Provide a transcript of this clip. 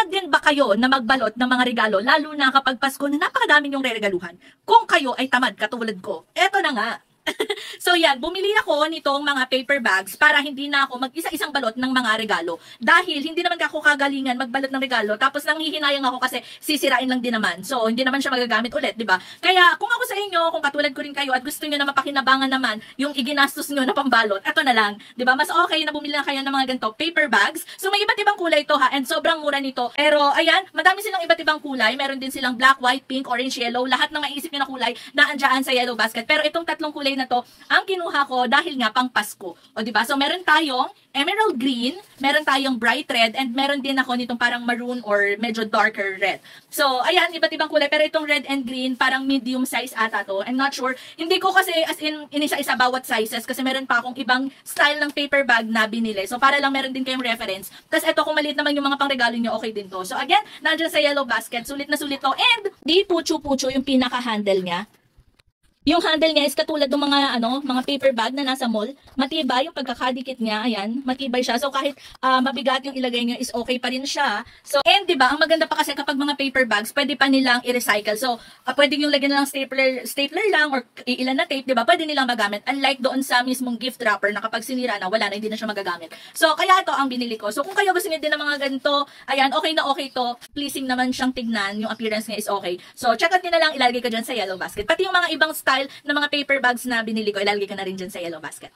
Tamad din ba kayo na magbalot ng mga regalo, lalo na kapag Pasko na napakadami yung re-regaluhan? Kung kayo ay tamad katulad ko, eto na nga. So yan, bumili ako nitong mga paper bags para hindi na ako mag-isa-isang balot ng mga regalo. Dahil hindi naman ako kagalingan magbalot ng regalo, tapos nanghihinayang ako kasi sisirain lang din naman. So hindi naman siya magagamit ulit, di ba? Kaya kung ako sa inyo, kung katulad ko rin kayo at gusto niyo na mapakinabangan naman yung iginastos niyo na pambalot, eto na lang, di ba? Mas okay na bumili na kayo ng mga ganito paper bags. So may iba't ibang kulay to ha, and sobrang mura nito. Pero ayan, madami silang iba't ibang kulay. Meron din silang black, white, pink, orange, yellow. Lahat ng maisip niyo na kulay na andyan sa yellow basket. Pero itong tatlong kulay na to, ang kinuha ko dahil nga pang Pasko. O diba? So meron tayong emerald green, meron tayong bright red, and meron din ako nitong parang maroon or medyo darker red. So ayan, iba't ibang kulay. Pero itong red and green, parang medium size ata to. I'm not sure. Hindi ko kasi as in inisa-isa bawat sizes kasi meron pa akong ibang style ng paper bag na binili. So para lang meron din kayong reference. Tapos ito, kung maliit naman yung mga pangregalo nyo, okay din to. So again, nandiyan sa yellow basket. Sulit na sulit to. And di pucho-pucho yung pinaka-handle niya. Yung handle niya is katulad ng mga paper bag na nasa mall. Matibay yung pagkakadikit niya, ayan, matibay siya. So kahit mabigat yung ilagay niyo is okay pa rin siya. So and 'di ba, ang maganda pa kasi kapag mga paper bags, pwede pa nilang i-recycle. So pwede yung lagyan lang stapler lang or ilan na tape, 'di ba? Pwede nilang magamit. Unlike doon sa mismong gift wrapper na kapag sinira na, wala na, hindi na siya magagamit. So kaya ito ang binili ko. So kung kayo gusto niyo din ng mga ganito, ayan, okay na okay to. Pleasing naman siyang tignan, yung appearance niya is okay. So check out niyo na lang, ilalagay ko diyan sa yellow basket. Pati yung mga ibang style ng mga paper bags na binili ko, ilalagay ko na rin dyan sa yellow basket.